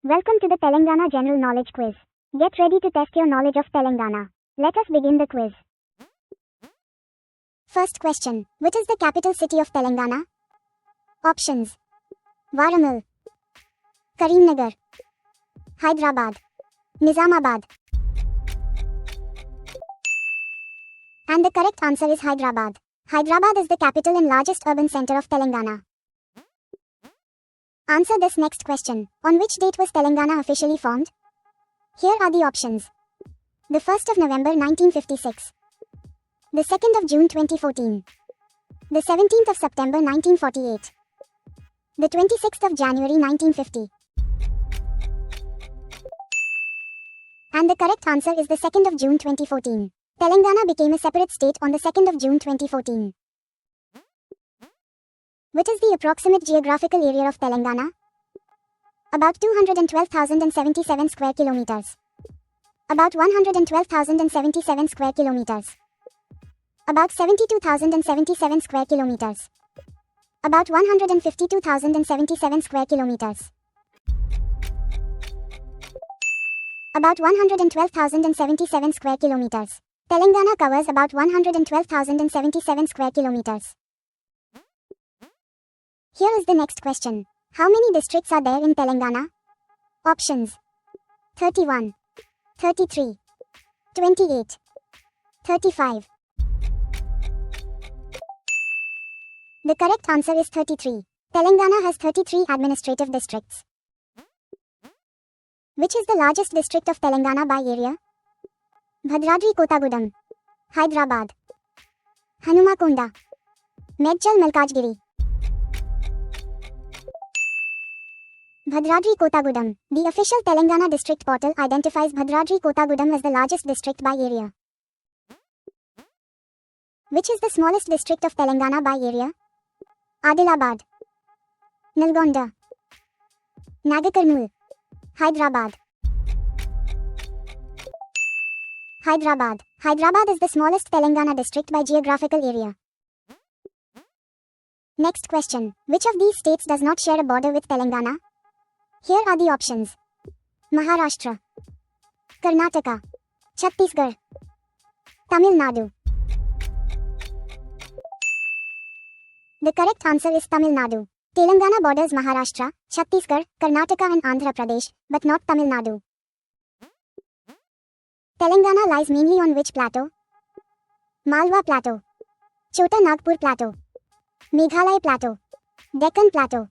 Welcome to the Telangana General Knowledge Quiz. Get ready to test your knowledge of Telangana. Let us begin the quiz. First question. Which is the capital city of Telangana? Options: Varamal, Karimnagar, Hyderabad, Nizamabad. And the correct answer is Hyderabad. Hyderabad is the capital and largest urban center of Telangana. Answer this next question. On which date was Telangana officially formed? Here are the options. The 1st of November 1956. The 2nd of June 2014. The 17th of September 1948. The 26th of January 1950. And the correct answer is the 2nd of June 2014. Telangana became a separate state on the 2nd of June 2014. What is the approximate geographical area of Telangana? About 212,077 square kilometers. About 112,077 square kilometers. About 72,077 square kilometers. About 152,077 square kilometers. About 112,077 square kilometers. Telangana covers about 112,077 square kilometers. Here is the next question. How many districts are there in Telangana? Options: 31, 33, 28, 35. The correct answer is 33. Telangana has 33 administrative districts. Which is the largest district of Telangana by area? Bhadradri Kottagudem, Hyderabad, Hanumkonda, Medchal Malkajgiri. Bhadradri Kottagudem. The official Telangana district portal identifies Bhadradri Kottagudem as the largest district by area. Which is the smallest district of Telangana by area? Adilabad, Nalgonda, Nagarkurnool, Hyderabad. Hyderabad. Hyderabad is the smallest Telangana district by geographical area. Next question. Which of these states does not share a border with Telangana? Here are the options. Maharashtra, Karnataka, Chhattisgarh, Tamil Nadu. The correct answer is Tamil Nadu. Telangana borders Maharashtra, Chhattisgarh, Karnataka and Andhra Pradesh, but not Tamil Nadu. Telangana lies mainly on which plateau? Malwa Plateau, Chota Nagpur Plateau, Meghalaya Plateau, Deccan Plateau.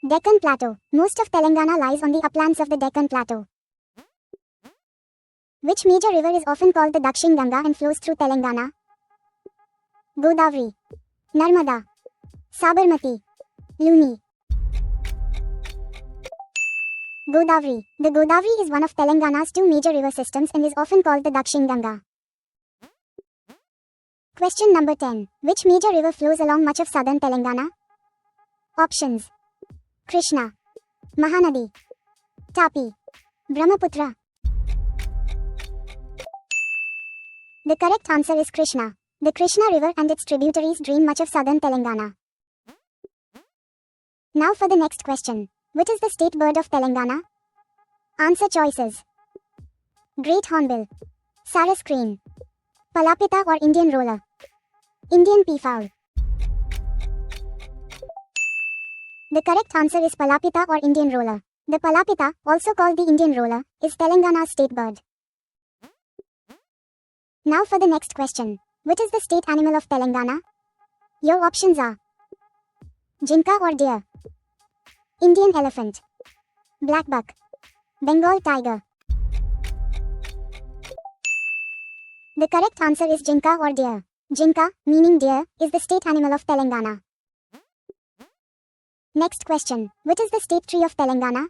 Deccan Plateau. Most of Telangana lies on the uplands of the Deccan Plateau. Which major river is often called the Dakshin Ganga and flows through Telangana? Godavari, Narmada, Sabarmati, Luni. Godavari. The Godavari is one of Telangana's two major river systems and is often called the Dakshin Ganga. Question number 10. Which major river flows along much of southern Telangana? Options: Krishna, Mahanadi, Tapi, Brahmaputra. The correct answer is Krishna. The Krishna River and its tributaries drain much of southern Telangana. Now for the next question. What is the state bird of Telangana? Answer choices: Great Hornbill, Sarus Crane, Palapita or Indian Roller, Indian Peafowl. The correct answer is Palapita or Indian Roller. The Palapita, also called the Indian Roller, is Telangana's state bird. Now for the next question. What is the state animal of Telangana? Your options are: Jinka or deer, Indian elephant, black buck, Bengal tiger. The correct answer is Jinka or deer. Jinka, meaning deer, is the state animal of Telangana. Next question. What is the state tree of Telangana?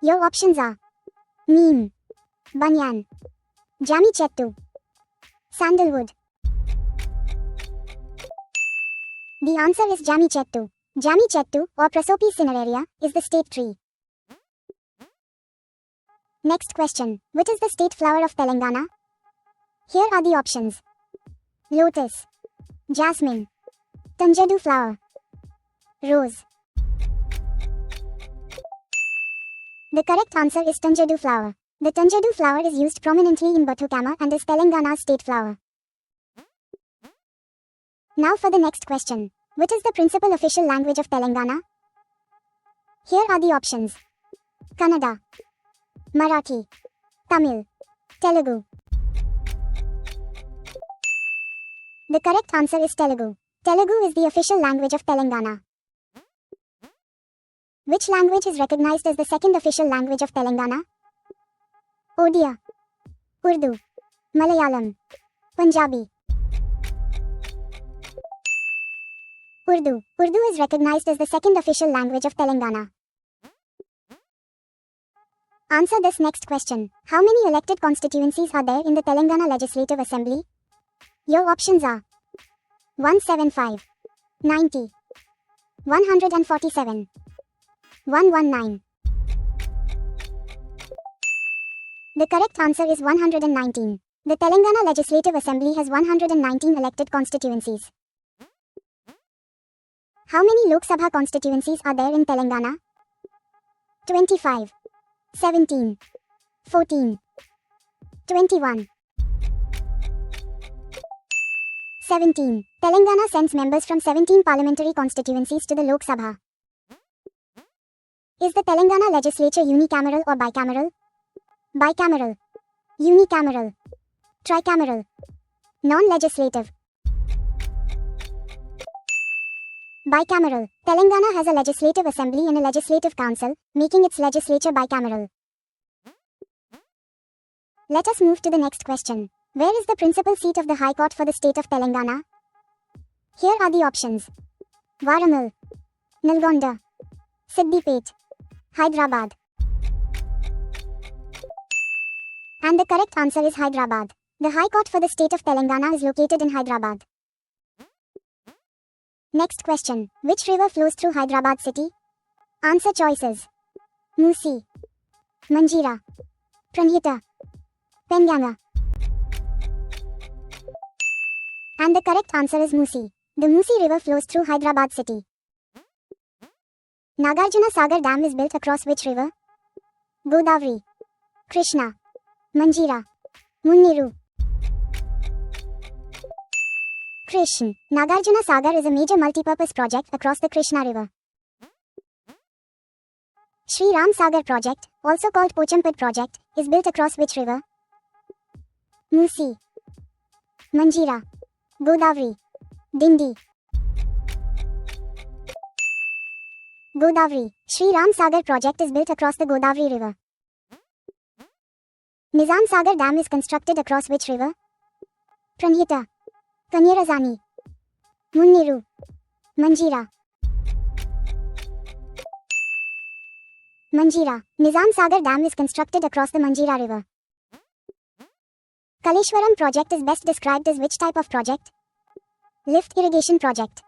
Your options are: Neem, Banyan, Jami Chettu, Sandalwood. The answer is Jami Chettu. Jami Chettu, or Prosopis cineraria, is the state tree. Next question. What is the state flower of Telangana? Here are the options: Lotus, Jasmine, Tanjadu flower, Rose. The correct answer is Tanjadu flower. The Tanjadu flower is used prominently in Bathukama and is Telangana's state flower. Now for the next question. What is the principal official language of Telangana? Here are the options. Kannada, Marathi, Tamil, Telugu. The correct answer is Telugu. Telugu is the official language of Telangana. Which language is recognized as the second official language of Telangana? Odia, Urdu, Malayalam, Punjabi. Urdu. Urdu is recognized as the second official language of Telangana. Answer this next question. How many elected constituencies are there in the Telangana Legislative Assembly? Your options are 175, 90, 147, 119. The correct answer is 119. The Telangana Legislative Assembly has 119 elected constituencies. How many Lok Sabha constituencies are there in Telangana? 25, 17, 14, 21. 17. Telangana sends members from 17 parliamentary constituencies to the Lok Sabha. Is the Telangana legislature unicameral or bicameral? Bicameral, unicameral, tricameral, non-legislative. Bicameral. Telangana has a legislative assembly and a legislative council, making its legislature bicameral. Let us move to the next question. Where is the principal seat of the High Court for the state of Telangana? Here are the options. Varamal, Nalgonda, Siddipet, Hyderabad. And the correct answer is Hyderabad. The High Court for the state of Telangana is located in Hyderabad. Next question. Which river flows through Hyderabad city? Answer choices. Musi, Manjira, Pranhita, Penganga. And the correct answer is Musi. The Musi river flows through Hyderabad city. Nagarjuna Sagar Dam is built across which river? Godavari, Krishna, Manjira, Munniru. Krishna. Nagarjuna Sagar is a major multipurpose project across the Krishna river. Sri Ram Sagar project, also called Pochampad project, is built across which river? Musi, Manjira, Godavari, Dindi. Godavari. Sri Ram Sagar project is built across the Godavari river. Nizam Sagar Dam is constructed across which river? Pranhita, Kanyarazani, Munniru, Manjira. Manjira. Nizam Sagar Dam is constructed across the Manjira river. Kaleshwaram project is best described as which type of project? Lift irrigation project,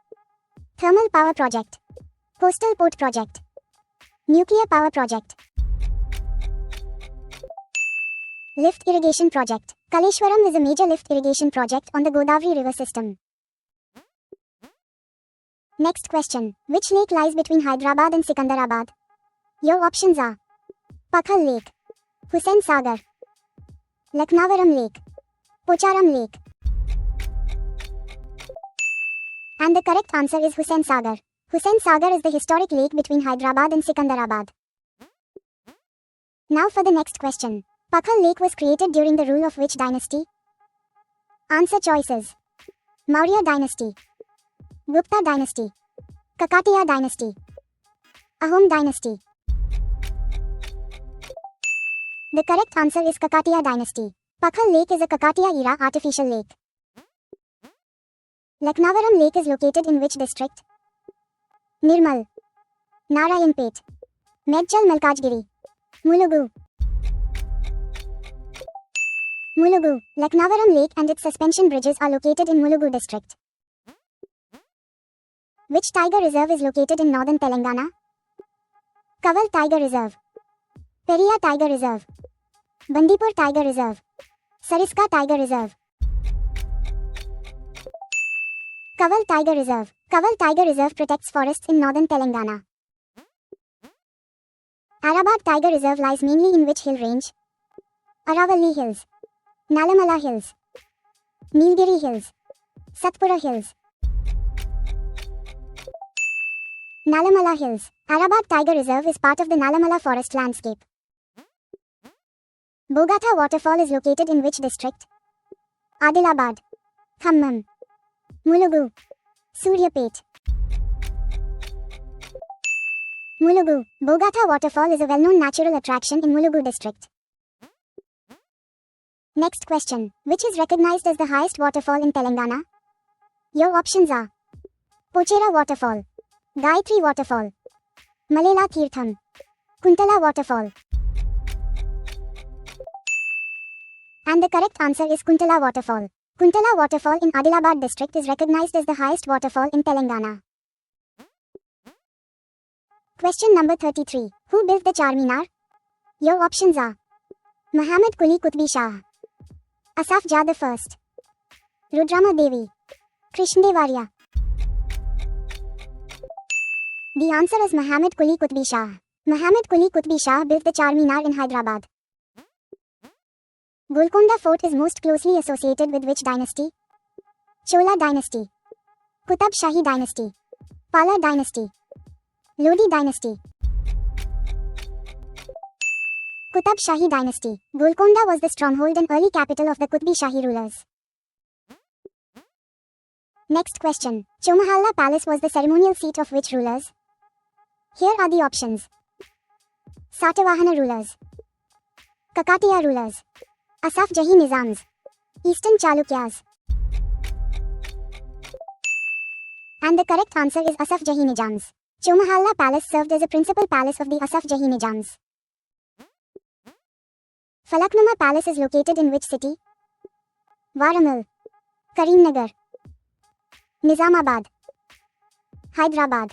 thermal power project, coastal port project, nuclear power project. Lift irrigation project. Kaleshwaram is a major lift irrigation project on the Godavari river system. Next question. Which lake lies between Hyderabad and Sikandarabad? Your options are Pakhal Lake, Hussain Sagar, Laknavaram Lake, Pocharam Lake. And the correct answer is Hussain Sagar. Hussain Sagar is the historic lake between Hyderabad and Sikandarabad. Now for the next question. Pakhal Lake was created during the rule of which dynasty? Answer choices. Maurya dynasty, Gupta dynasty, Kakatiya dynasty, Ahom dynasty. The correct answer is Kakatiya dynasty. Pakhal Lake is a Kakatiya era artificial lake. Laknavaram Lake is located in which district? Nirmal, Narayanpet, Medchal Malkajgiri, Mulugu. Mulugu. Laknavaram Lake and its suspension bridges are located in Mulugu district. Which tiger reserve is located in northern Telangana? Kaval Tiger Reserve, Periya Tiger Reserve, Bandipur Tiger Reserve, Sariska Tiger Reserve. Kaval Tiger Reserve. Kaval Tiger Reserve protects forests in northern Telangana. Arabagh Tiger Reserve lies mainly in which hill range? Aravalli Hills, Nalamala Hills, Nilgiri Hills, Satpura Hills. Nalamala Hills. Arabagh Tiger Reserve is part of the Nalamala forest landscape. Bogatha waterfall is located in which district? Adilabad, Khammam, Mulugu, Suryapet. Mulugu. Bogatha waterfall is a well-known natural attraction in Mulugu district. Next question. Which is recognized as the highest waterfall in Telangana? Your options are Pochera waterfall, Gayatri waterfall, Malela Tirtham, Kuntala waterfall. And the correct answer is Kuntala waterfall. Kuntala waterfall in Adilabad district is recognized as the highest waterfall in Telangana. Question number 33. Who built the Charminar? Your options are Muhammad Quli Qutbi Shah, Asaf Jah I, Rudrama Devi, Krishnadevarya. The answer is Muhammad Quli Qutbi Shah. Muhammad Quli Qutbi Shah built the Charminar in Hyderabad. Golconda Fort is most closely associated with which dynasty? Chola dynasty, Qutub Shahi dynasty, Pala dynasty, Lodi dynasty. Qutub Shahi dynasty. Golconda was the stronghold and early capital of the Qutbi Shahi rulers. Next question. Chomahalla Palace was the ceremonial seat of which rulers? Here are the options. Satavahana rulers, Kakatiya rulers, Asaf Jahi Nizams, Eastern Chalukyas. And the correct answer is Asaf Jahi Nizams. Chomahalla Palace served as a principal palace of the Asaf Jahi Nizams. Falaknuma Palace is located in which city? Warangal, Karimnagar, Nizamabad, Hyderabad.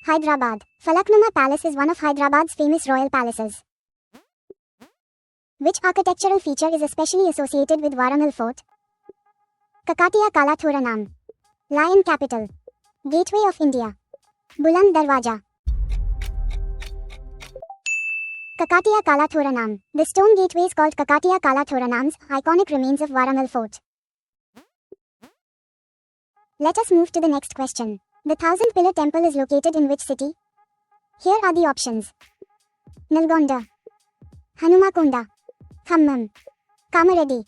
Hyderabad. Falaknuma Palace is one of Hyderabad's famous royal palaces. Which architectural feature is especially associated with Warangal Fort? Kakatiya Kalathoranam, Lion Capital, Gateway of India, Buland Darwaja. Kakatiya Kalathoranam. The stone gateways called Kakatiya Kalathoranams, iconic remains of Warangal Fort. Let us move to the next question. The Thousand Pillar Temple is located in which city? Here are the options. Nalgonda, Hanumakonda, Khammam, Kamareddy.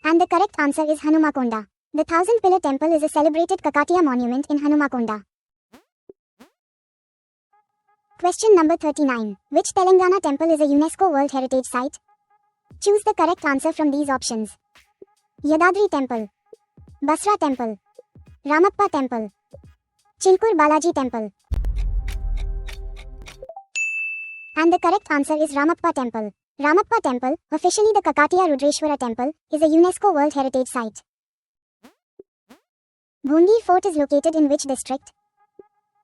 And the correct answer is Hanumakonda. The Thousand Pillar Temple is a celebrated Kakatiya monument in Hanumakonda. Question number 39. Which Telangana temple is a UNESCO World Heritage Site? Choose the correct answer from these options. Yadadri Temple, Basra Temple, Ramappa Temple, Chilkur Balaji Temple. And the correct answer is Ramappa Temple. Ramappa Temple, officially the Kakatiya Rudreshwara Temple, is a UNESCO World Heritage Site. Bhongir Fort is located in which district?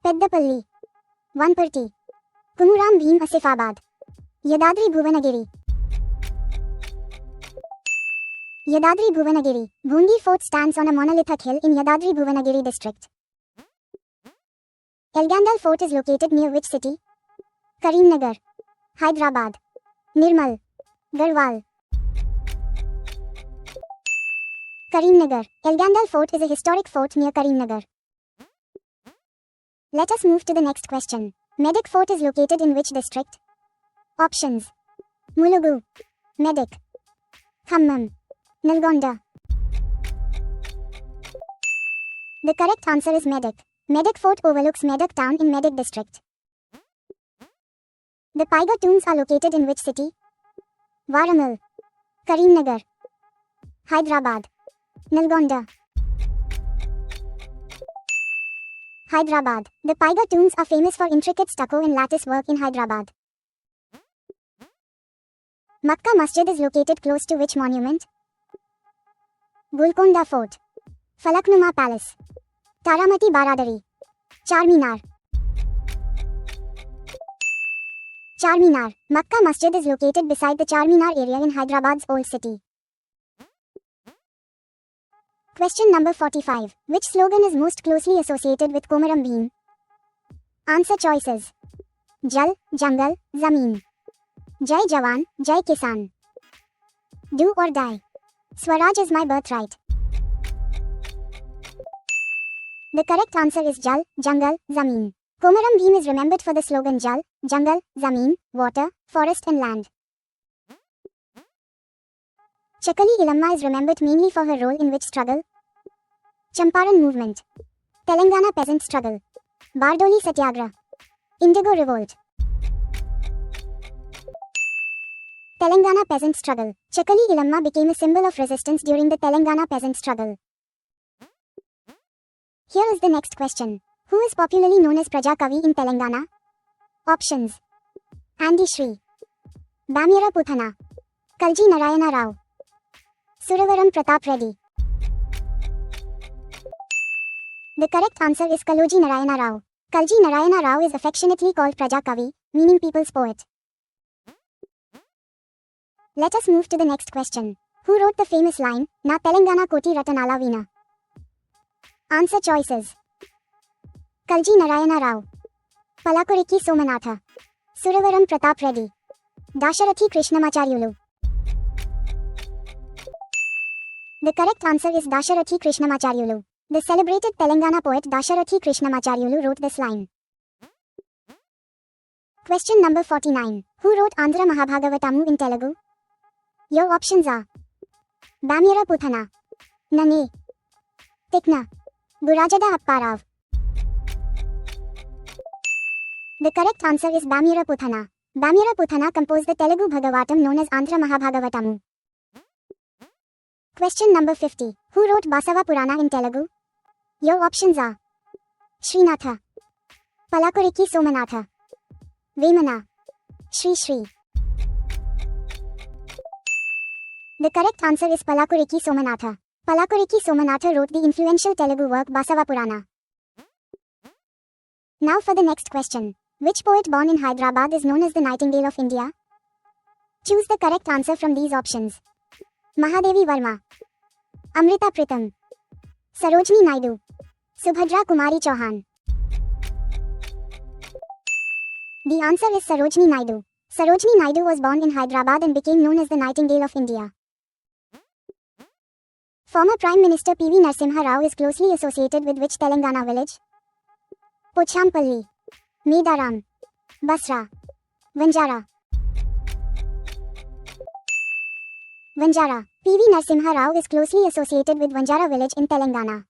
Peddapalli, Vanparti, Kumuram Bhim Asifabad, Yadadri Bhuvanagiri. Yadadri Bhuvanagiri. Bhongir Fort stands on a monolithic hill in Yadadri Bhuvanagiri district. Elgandal Fort is located near which city? Karimnagar, Hyderabad, Nirmal, Garhwal. Karimnagar. Elgandal Fort is a historic fort near Karimnagar. Let us move to the next question. Medak Fort is located in which district? Options. Mulugu, Medak, Khammam, Nalgonda. The correct answer is Medak. Medak Fort overlooks Medak town in Medak district. The Tiger tombs are located in which city? Warangal, Karimnagar, Hyderabad, Nalgonda. Hyderabad. The Tiger tombs are famous for intricate stucco and lattice work in Hyderabad. Makkah Masjid is located close to which monument? Golconda Fort, Falaknuma Palace, Taramati Baradari, Charminar. Charminar. Makkah Masjid is located beside the Charminar area in Hyderabad's old city. Question number 45. Which slogan is most closely associated with Komaram Bheem? Answer choices. Jal, Jungle, Zameen. Jai Jawan, Jai Kisan. Do or die. Swaraj is my birthright. The correct answer is Jal, Jungle, Zameen. Komaram Bheem is remembered for the slogan Jal, Jungle, Zameen, water, forest and land. Chakali Ilamma is remembered mainly for her role in which struggle? Champaran movement. Telangana peasant struggle. Bardoli Satyagraha. Indigo revolt. Telangana peasant struggle. Chakali Ilamma became a symbol of resistance during the Telangana peasant struggle. Here is the next question. Who is popularly known as Praja Kavi in Telangana? Options. Andy Shri. Bamyara Puthana. Kalji Narayana Rao. Suravaram Pratap Reddy. The correct answer is Kaloji Narayana Rao. Kalji Narayana Rao is affectionately called Praja Kavi, meaning people's poet. Let us move to the next question. Who wrote the famous line, Na Telangana Koti Ratanala Veena? Answer choices. Kalji Narayana Rao. Palakuriki Somanatha. Suravaram Pratap Reddy. Dasharathi Krishnamacharyulu. The correct answer is Dasharathi Krishnamacharyulu. The celebrated Telangana poet Dasharathi Krishnamacharyulu wrote this line. Question number 49. Who wrote Andhra Mahabhagavatamu in Telugu? Your options are Bamyara Puthana, Nane, Tikna, Gurajada Apparao. The correct answer is Bamyara Puthana. Bamyara Puthana composed the Telugu Bhagavatam known as Andhra Mahabhagavatamu. Question number 50. Who wrote Basava Purana in Telugu? Your options are Srinatha, Palakuriki Somanatha, Vemana, Sri Sri. The correct answer is Palakuriki Somanatha. Palakuriki Somanatha wrote the influential Telugu work Basava Purana. Now for the next question. Which poet born in Hyderabad is known as the Nightingale of India? Choose the correct answer from these options. Mahadevi Varma, Amrita Pritam, Sarojini Naidu, Subhadra Kumari Chauhan. The answer is Sarojini Naidu. Sarojini Naidu was born in Hyderabad and became known as the Nightingale of India. Former Prime Minister P.V. Narasimha Rao is closely associated with which Telangana village? Pochampalli, Medaram, Basra, Vanjara. Vanjara. P.V. Narasimha Rao is closely associated with Vanjara village in Telangana.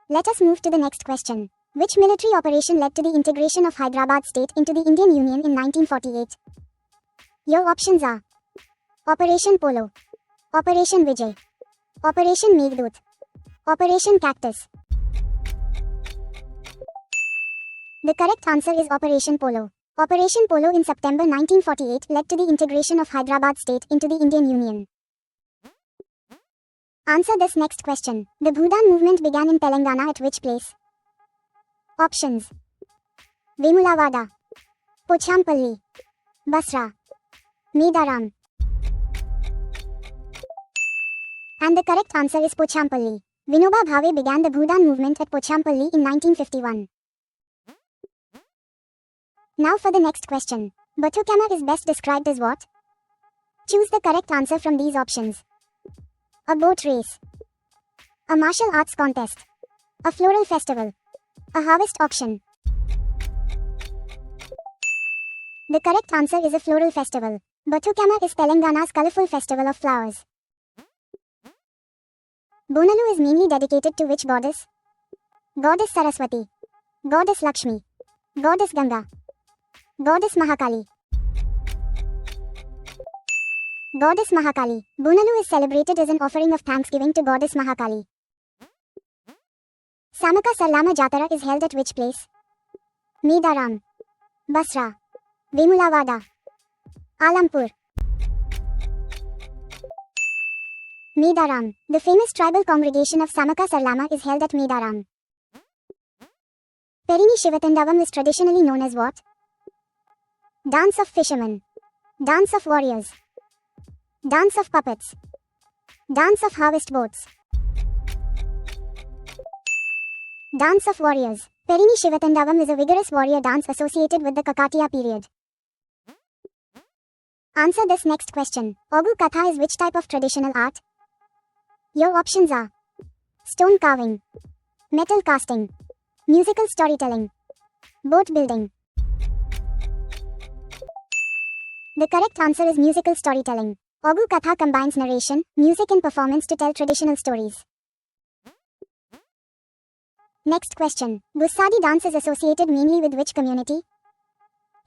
Let us move to the next question. Which military operation led to the integration of Hyderabad state into the Indian Union in 1948? Your options are Operation Polo, Operation Vijay, Operation Meghdut, Operation Cactus. The correct answer is Operation Polo. Operation Polo in September 1948 led to the integration of Hyderabad state into the Indian Union. Answer this next question. The Bhudan movement began in Telangana at which place? Options. Vemulavada, Pochampalli, Basra, Medaram. And the correct answer is Pochampalli. Vinoba Bhave began the Bhudan movement at Pochampalli in 1951. Now for the next question. Bathukamma is best described as what? Choose the correct answer from these options. A boat race, a martial arts contest, a floral festival, a harvest auction. The correct answer is a floral festival. Bathukamma is Telangana's colourful festival of flowers. Bonalu is mainly dedicated to which goddess? Goddess Saraswati, Goddess Lakshmi, Goddess Ganga, Goddess Mahakali. Goddess Mahakali. Bonalu is celebrated as an offering of thanksgiving to Goddess Mahakali. Samaka Sarlama Jatara is held at which place? Medaram, Basra, Vemulavada, Alampur. Medaram. The famous tribal congregation of Samaka Sarlama is held at Medaram. Perini Shivatandavam is traditionally known as what? Dance of fishermen, Dance of warriors, Dance of puppets, Dance of harvest boats. Dance of warriors. Perini Shivatandavam is a vigorous warrior dance associated with the Kakatiya period. Answer this next question. Ogu Katha is which type of traditional art? Your options are stone carving, metal casting, musical storytelling, boat building. The correct answer is musical storytelling. Ogu Katha combines narration, music and performance to tell traditional stories. Next question. Gussadi dance is associated mainly with which community?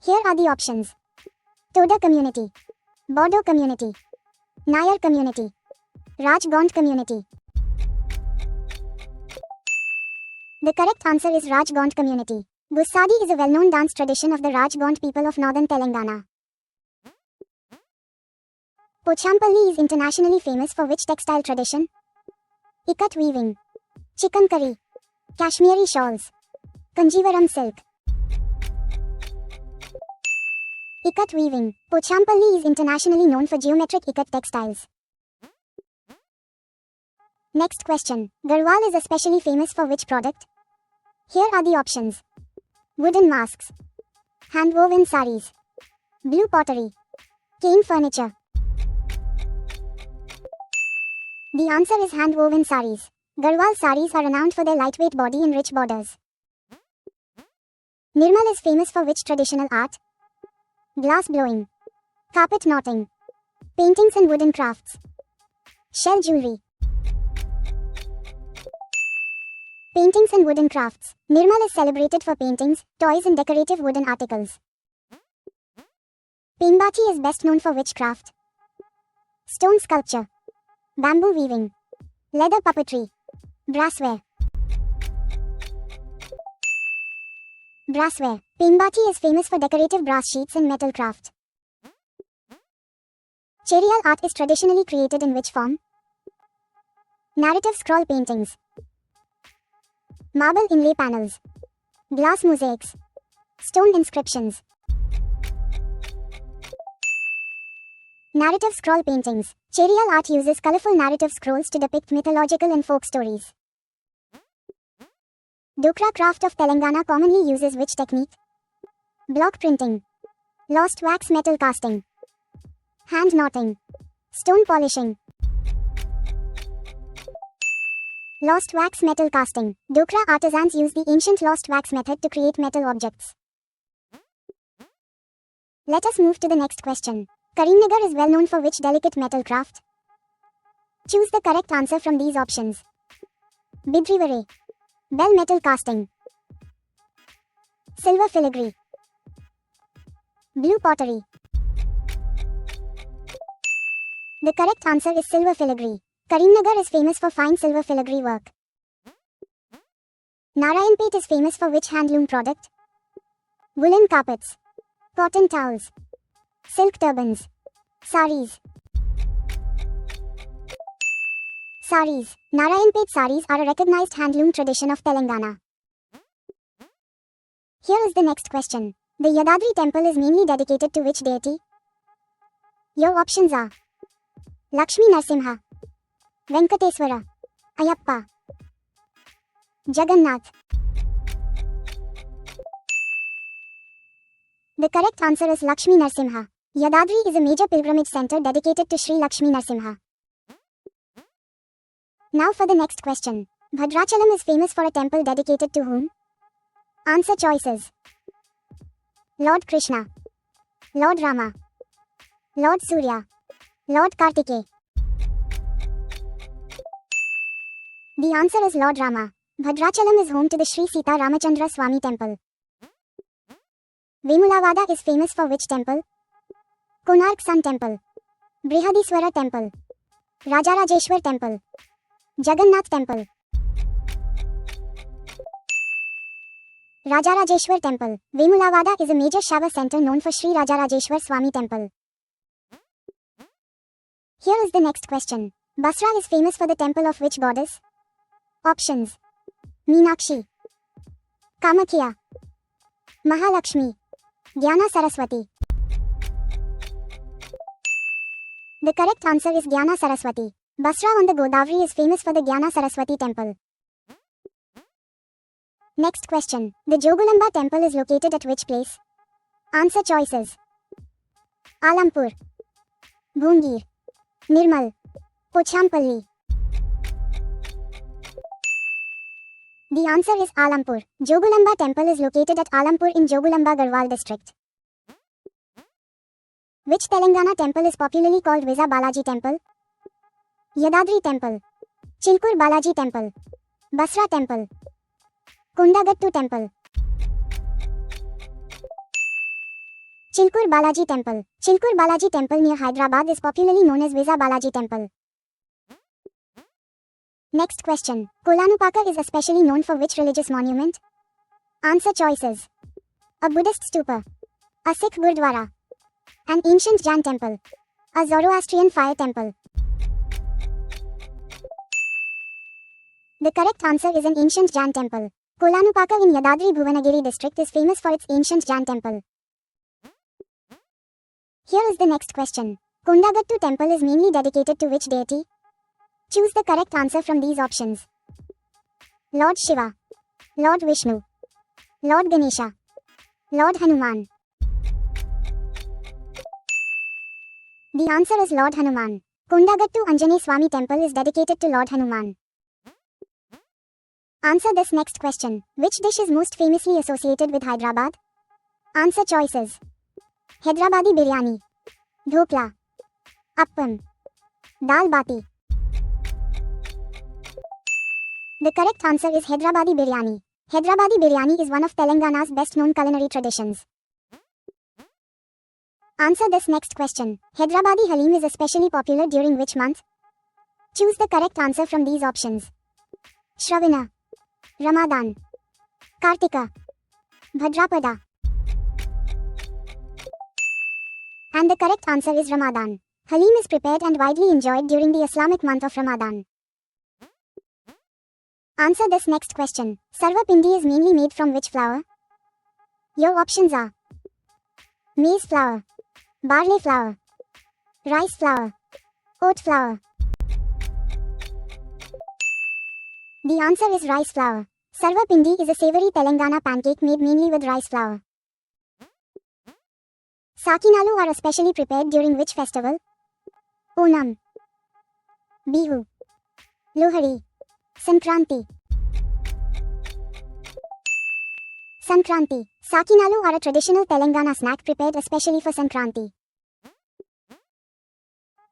Here are the options. Toda community, Bodo community, Nayar community, Rajgond community. The correct answer is Rajgond community. Gussadi is a well-known dance tradition of the Rajgond people of northern Telangana. Pochampalli is internationally famous for which textile tradition? Ikat weaving, chikankari, Kashmiri shawls, Kanjivaram silk. Ikat weaving. Pochampalli is internationally known for geometric ikat textiles. Next question. Garhwal is especially famous for which product? Here are the options. Wooden masks, hand-woven saris, blue pottery, cane furniture. The answer is hand-woven saris. Garhwal saris are renowned for their lightweight body and rich borders. Nirmal is famous for which traditional art? Glass blowing, carpet knotting, paintings and wooden crafts, shell jewelry. Paintings and wooden crafts. Nirmal is celebrated for paintings, toys and decorative wooden articles. Penbati is best known for which craft? Stone sculpture, bamboo weaving, leather puppetry, brassware. Brassware. Penbati is famous for decorative brass sheets and metal craft. Cheriyal art is traditionally created in which form? Narrative scroll paintings, marble inlay panels, glass mosaics, stone inscriptions. Narrative scroll paintings. Cheriyal art uses colorful narrative scrolls to depict mythological and folk stories. Dokra craft of Telangana commonly uses which technique? Block printing, lost wax metal casting, hand knotting, stone polishing. Lost wax metal casting. Dokra artisans use the ancient lost wax method to create metal objects. Let us move to the next question. Karimnagar is well known for which delicate metal craft? Choose the correct answer from these options. Bidrivare, bell metal casting, silver filigree, blue pottery. The correct answer is silver filigree. Karimnagar is famous for fine silver filigree work. Narayanpet is famous for which handloom product? Woolen carpets, cotton towels, silk turbans, saris. Saris. Narayanpet saris are a recognized handloom tradition of Telangana. Here is the next question. The Yadadri temple is mainly dedicated to which deity? Your options are Lakshmi Narsimha, Venkateswara, Ayappa, Jagannath. The correct answer is Lakshmi Narsimha. Yadadri is a major pilgrimage center dedicated to Sri Lakshmi Narsimha. Now for the next question. Bhadrachalam is famous for a temple dedicated to whom? Answer choices. Lord Krishna, Lord Rama, Lord Surya, Lord Kartikeya. The answer is Lord Rama. Bhadrachalam is home to the Sri Sita Ramachandra Swami temple. Vemulavada is famous for which temple? Konark Sun temple, Brihadiswara temple, Rajarajeshwar temple, Jagannath temple. Rajarajeshwar temple. Vemulavada is a major Shaiva center known for Sri Rajarajeshwar Swami temple. Here is the next question. Basra is famous for the temple of which goddess? Options. Meenakshi, Kamakhya, Mahalakshmi, Gyana Saraswati. The correct answer is Gyana Saraswati. Basra on the Godavari is famous for the Gyana Saraswati temple. Next question. The Jogulamba temple is located at which place? Answer choices. Alampur, Bhungir, Nirmal, Pochampalli. The answer is Alampur. Jogulamba temple is located at Alampur in Jogulamba Garhwal district. Which Telangana temple is popularly called Vizha Balaji temple? Yadadri temple, Chilkur Balaji temple, Basra temple, Kondagattu temple. Chilkur Balaji temple. Chilkur Balaji temple near Hyderabad is popularly known as Vizha Balaji temple. Next question. Kolanupaka is especially known for which religious monument? Answer choices. A Buddhist stupa, a Sikh Gurdwara, an ancient Jain temple, a Zoroastrian fire temple. The correct answer is an ancient Jain temple. Kolanupaka in Yadadri Bhuvanagiri district is famous for its ancient Jain temple. Here is the next question. Kondagattu temple is mainly dedicated to which deity? Choose the correct answer from these options. Lord Shiva, Lord Vishnu, Lord Ganesha, Lord Hanuman. The answer is Lord Hanuman. Kondagattu Anjane Swami temple is dedicated to Lord Hanuman. Answer this next question. Which dish is most famously associated with Hyderabad? Answer choices. Hyderabadi biryani, dhokla, appam, dal bati. The correct answer is Hyderabadi biryani. Hyderabadi biryani is one of Telangana's best-known culinary traditions. Answer this next question. Hyderabadi Halim is especially popular during which month? Choose the correct answer from these options. Shravana, Ramadan, Kartika, Bhadrapada. And the correct answer is Ramadan. Halim is prepared and widely enjoyed during the Islamic month of Ramadan. Answer this next question. Sarva Pindi is mainly made from which flour? Your options are maize flour, barley flour, rice flour, oat flour. The answer is rice flour. Sarva Pindi is a savory Telangana pancake made mainly with rice flour. Sakinalu are especially prepared during which festival? Onam, Bihu, Lohari, Sankranti. Sankranti. Sakinalu are a traditional Telangana snack prepared especially for Sankranti.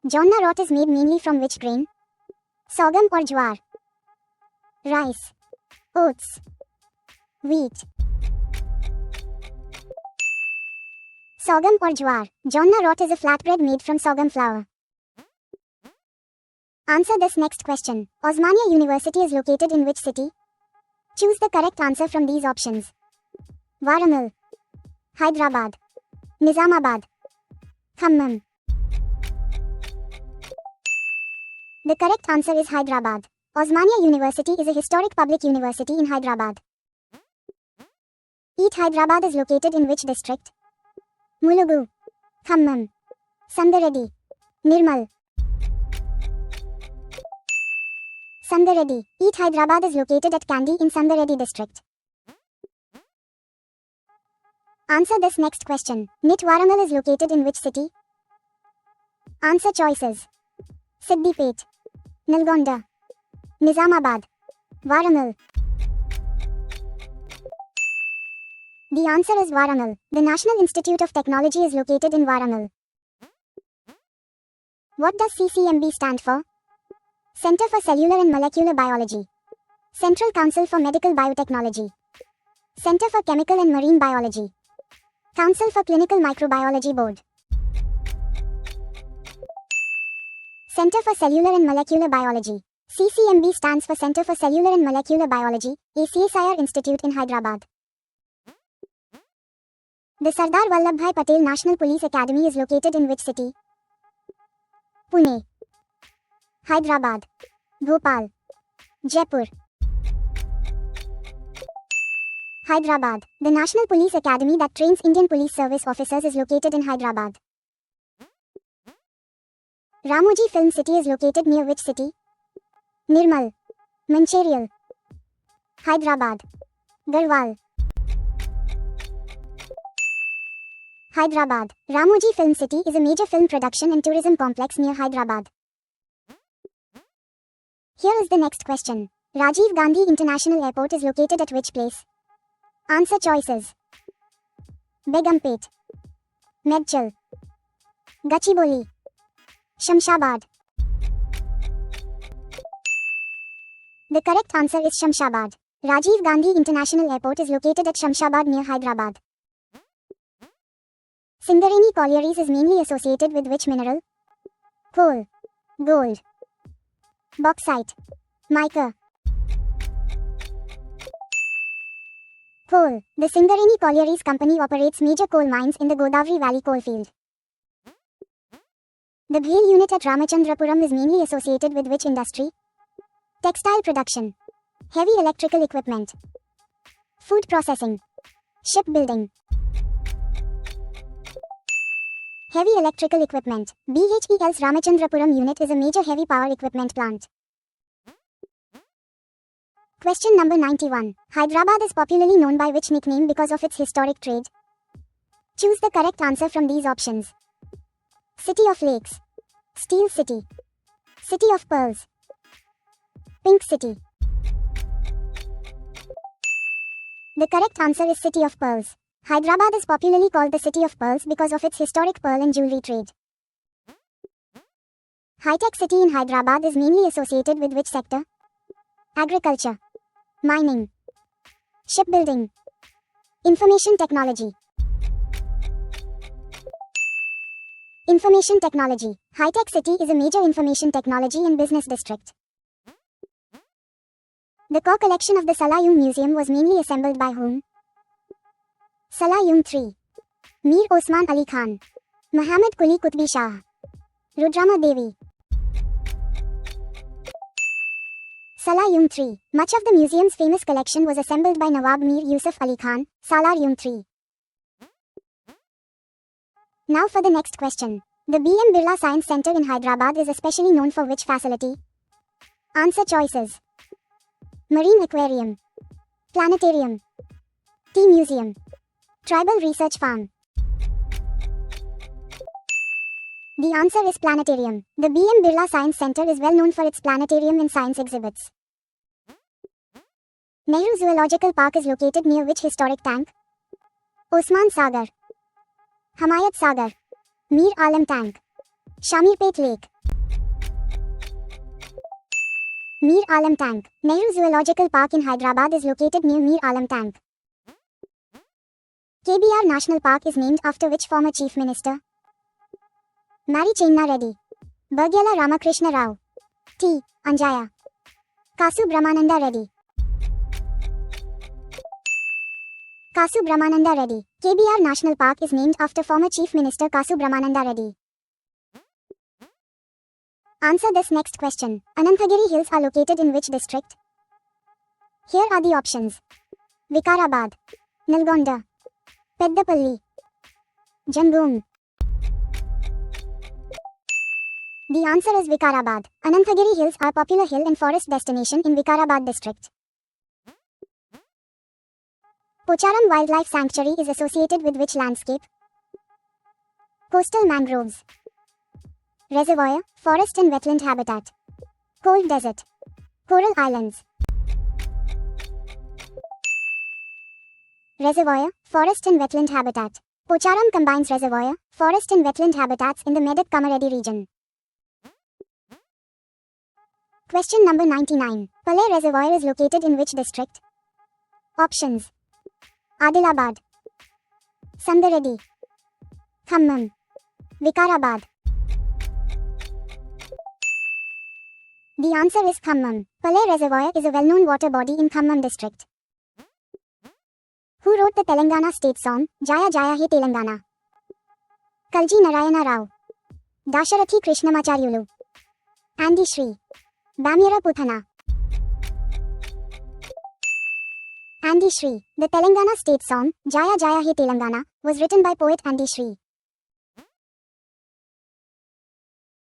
Jonna rot is made mainly from which grain? Sorghum or jowar? Rice, oats, wheat. Sorghum or jowar. Jonna rot is a flatbread made from sorghum flour. Answer this next question. Osmania University is located in which city? Choose the correct answer from these options. Warangal, Hyderabad, Nizamabad, Khammam. The correct answer is Hyderabad. Osmania University is a historic public university in Hyderabad. Eat Hyderabad is located in which district? Mulugu, Khammam, Sangareddy, Nirmal. Sangareddy. Eat Hyderabad is located at Kandy in Sangareddy district. Answer this next question. NIT Warangal is located in which city? Answer choices. Siddipet, Nalgonda, Nizamabad, Warangal. The answer is Warangal. The National Institute of Technology is located in Warangal. What does CCMB stand for? Center for Cellular and Molecular Biology, Central Council for Medical Biotechnology, Center for Chemical and Marine Biology, Council for Clinical Microbiology Board. Center for Cellular and Molecular Biology. CCMB stands for Center for Cellular and Molecular Biology, a CSIR institute in Hyderabad. The Sardar Vallabhbhai Patel National Police Academy is located in which city? Pune, Hyderabad, Bhopal, Jaipur. Hyderabad. The National Police Academy that trains Indian Police Service officers is located in Hyderabad. Ramoji Film City is located near which city? Nirmal, Mancherial, Hyderabad, Garhwal. Hyderabad. Ramoji Film City is a major film production and tourism complex near Hyderabad. Here is the next question. Rajiv Gandhi International Airport is located at which place? Answer choices: Begumpet, Medchal, Gachibowli, Shamshabad. The correct answer is Shamshabad. Rajiv Gandhi International Airport is located at Shamshabad near Hyderabad. Singareni Collieries is mainly associated with which mineral? Coal, gold, bauxite, mica. Coal. The Singareni Collieries Company operates major coal mines in the Godavari Valley coalfield. The BHEL unit at Ramachandrapuram is mainly associated with which industry? Textile production, heavy electrical equipment, food processing, shipbuilding. Heavy electrical equipment. BHEL's Ramachandrapuram unit is a major heavy power equipment plant. Question number 91. Hyderabad is popularly known by which nickname because of its historic trade? Choose the correct answer from these options. City of Lakes, Steel City, City of Pearls, Pink City. The correct answer is City of Pearls. Hyderabad is popularly called the City of Pearls because of its historic pearl and jewelry trade. High-tech city in Hyderabad is mainly associated with which sector? Agriculture, mining, shipbuilding, information technology. Information technology. High-tech city is a major information technology and business district. The core collection of the Salayung Museum was mainly assembled by whom? Salayung III, Mir Osman Ali Khan, Muhammad Quli Qutbi Shah, Rudrama Devi. Salayung III. Much of the museum's famous collection was assembled by Nawab Mir Yusuf Ali Khan, Salayung III. Now for the next question. The B.M. Birla Science Center in Hyderabad is especially known for which facility? Answer choices: Marine Aquarium, Planetarium, Tea Museum, Tribal Research Farm. The answer is Planetarium. The B.M. Birla Science Center is well known for its planetarium and science exhibits. Nehru Zoological Park is located near which historic tank? Osman Sagar, Hamayat Sagar, Mir Alam Tank, Shamirpet Lake. Mir Alam Tank. Nehru Zoological Park in Hyderabad is located near Mir Alam Tank. KBR National Park is named after which former Chief Minister? Mary Chenna Reddy, Bergyala Ramakrishna Rao, T. Anjaya, Kasu Brahmananda Reddy. Kasu Brahmananda Reddy. KBR National Park is named after former Chief Minister Kasu Brahmananda Reddy. Answer this next question. Ananthagiri Hills are located in which district? Here are the options: Vikarabad, Nalgonda, Peddapalli, Jangum. The answer is Vikarabad. Ananthagiri Hills are popular hill and forest destination in Vikarabad district. Pocharam Wildlife Sanctuary is associated with which landscape? Coastal mangroves, reservoir, forest and wetland habitat, cold desert, coral islands. Reservoir, forest and wetland habitat. Pocharam combines reservoir, forest and wetland habitats in the Medak Kamareddy region. Question number 99. Palay Reservoir is located in which district? Options: Adilabad, Sangareddy, Khammam, Vikarabad. The answer is Khammam. Palay Reservoir is a well-known water body in Khammam district. Who wrote the Telangana state song, Jaya Jaya He Telangana? Kalji Narayana Rao, Dasharathi Krishnamacharyulu, Andy Shri, Bamyara Puthana. Andy Shri. The Telangana state song, Jaya Jaya He Telangana, was written by poet Andy Shri.